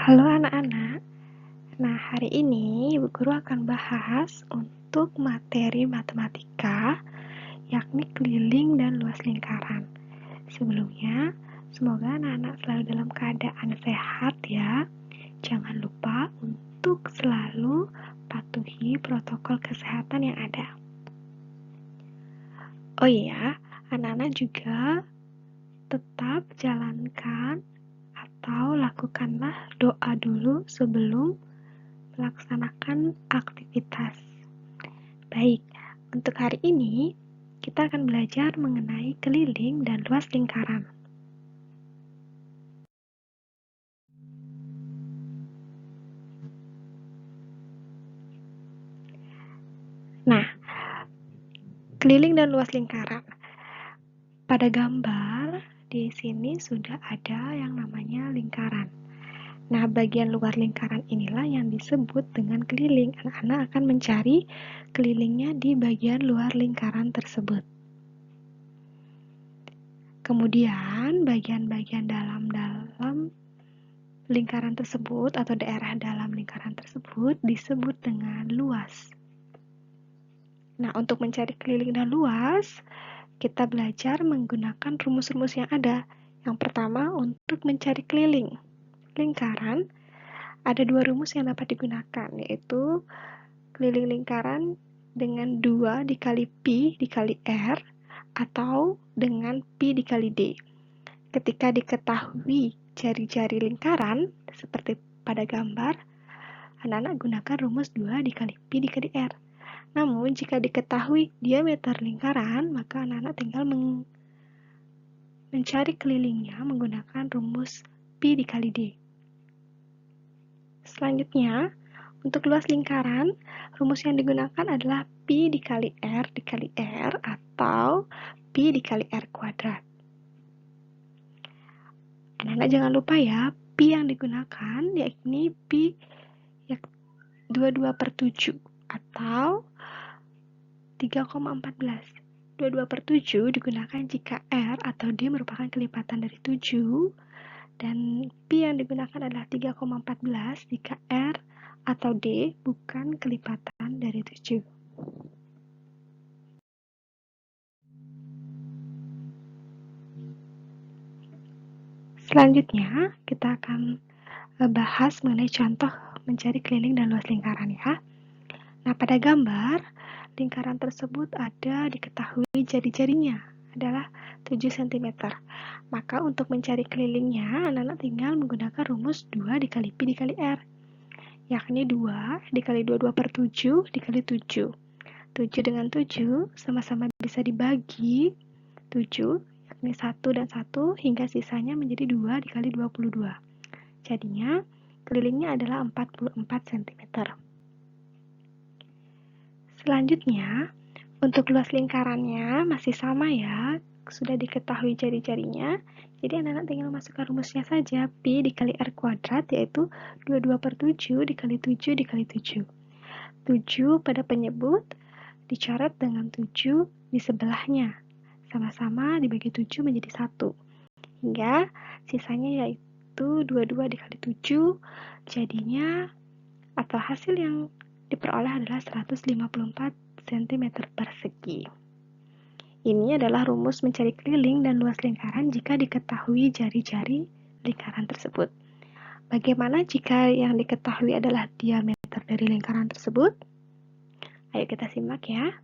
Halo anak-anak, nah hari ini Ibu Guru akan bahas untuk materi matematika, yakni keliling dan luas lingkaran. Sebelumnya, semoga anak-anak selalu dalam keadaan sehat ya. Jangan lupa untuk selalu patuhi protokol kesehatan yang ada. Oh iya, anak-anak juga tetap jalankan atau lakukanlah doa dulu sebelum melaksanakan aktivitas. Baik, untuk hari ini kita akan belajar mengenai keliling dan luas lingkaran. Nah, keliling dan luas lingkaran. Pada gambar di sini sudah ada yang namanya lingkaran. Nah, bagian luar lingkaran inilah yang disebut dengan keliling. Anak-anak akan mencari kelilingnya di bagian luar lingkaran tersebut. Kemudian, bagian-bagian dalam lingkaran tersebut atau daerah dalam lingkaran tersebut disebut dengan luas. Nah, untuk mencari keliling dan luas, kita belajar menggunakan rumus-rumus yang ada. Yang pertama, untuk mencari keliling lingkaran, ada dua rumus yang dapat digunakan, yaitu keliling lingkaran dengan 2 dikali Pi dikali R, atau dengan Pi dikali D. Ketika diketahui jari-jari lingkaran, seperti pada gambar, anak-anak gunakan rumus 2 dikali Pi dikali R. Namun, jika diketahui diameter lingkaran, maka anak-anak tinggal mencari kelilingnya menggunakan rumus Pi dikali D. Selanjutnya, untuk luas lingkaran, rumus yang digunakan adalah Pi dikali R dikali R atau Pi dikali R kuadrat. Anak-anak jangan lupa ya, Pi yang digunakan yakni Pi 22/7 atau 3,14. 22/7 digunakan jika R atau D merupakan kelipatan dari 7, dan Pi yang digunakan adalah 3,14 jika R atau D bukan kelipatan dari 7. Selanjutnya, kita akan bahas mengenai contoh mencari keliling dan luas lingkaran ya. Nah, pada gambar, lingkaran tersebut ada diketahui jari-jarinya adalah 7 cm. Maka untuk mencari kelilingnya, anak-anak tinggal menggunakan rumus 2 dikali Pi dikali R, yakni 2 dikali 22/7 dikali 7. 7 dengan 7 sama-sama bisa dibagi 7, yakni 1 dan 1, hingga sisanya menjadi 2 dikali 22. Jadinya, kelilingnya adalah 44 cm. Selanjutnya, untuk luas lingkarannya masih sama ya, sudah diketahui jari-jarinya, jadi anak-anak tinggal masukkan rumusnya saja, Pi dikali R kuadrat, yaitu 22/7 dikali 7 dikali 7. 7 pada penyebut dicoret dengan 7 di sebelahnya, sama-sama dibagi 7 menjadi 1, hingga sisanya yaitu 22 dikali 7, jadinya atau hasil yang diperoleh adalah 154 cm persegi. Ini adalah rumus mencari keliling dan luas lingkaran jika diketahui jari-jari lingkaran tersebut. Bagaimana jika yang diketahui adalah diameter dari lingkaran tersebut? Ayo kita simak ya.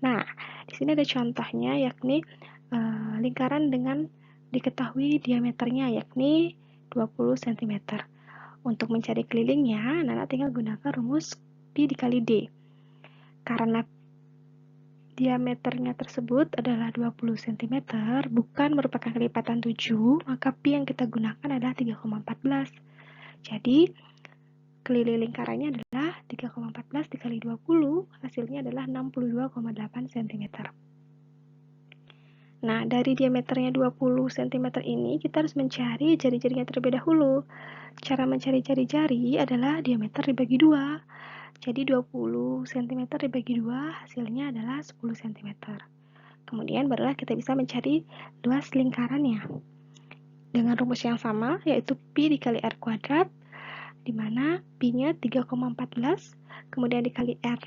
Nah, di sini ada contohnya, yakni lingkaran dengan diketahui diameternya yakni 20 cm. Untuk mencari kelilingnya, anak-anak tinggal gunakan rumus Pi dikali D. Karena diameternya tersebut adalah 20 cm, bukan merupakan kelipatan 7, maka Pi yang kita gunakan adalah 3,14. Jadi, keliling lingkarannya adalah 3,14 dikali 20, hasilnya adalah 62,8 cm. Nah, dari diameternya 20 cm ini, kita harus mencari jari-jarinya terlebih dahulu. Cara mencari jari-jari adalah diameter dibagi 2. Jadi 20 cm dibagi 2 hasilnya adalah 10 cm. Kemudian barulah kita bisa mencari luas lingkarannya. dengan rumus yang sama, yaitu Pi dikali R kuadrat, di mana Pi-nya 3,14, kemudian dikali R,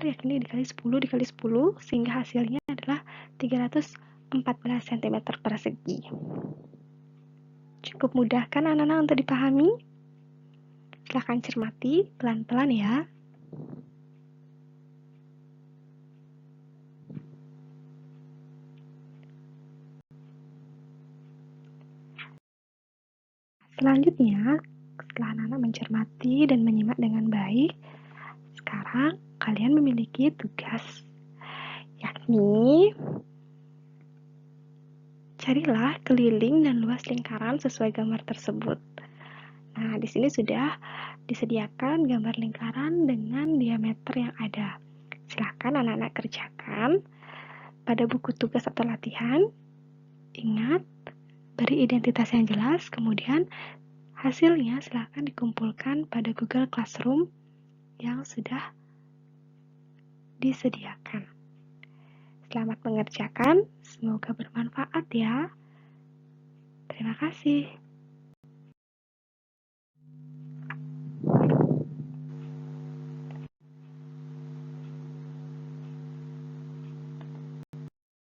yakni dikali 10 dikali 10, sehingga hasilnya adalah 314 cm persegi. Cukup mudah kan anak-anak untuk dipahami? Silahkan cermati pelan-pelan ya. Selanjutnya, setelah anak-anak mencermati dan menyimak dengan baik, sekarang kalian memiliki tugas, yakni carilah keliling dan luas lingkaran sesuai gambar tersebut. Nah, di sini sudah disediakan gambar lingkaran dengan diameter yang ada. Silakan anak-anak kerjakan pada buku tugas atau latihan. Ingat, beri identitas yang jelas, kemudian hasilnya silakan dikumpulkan pada Google Classroom yang sudah disediakan. Selamat mengerjakan, semoga bermanfaat ya. Terima kasih.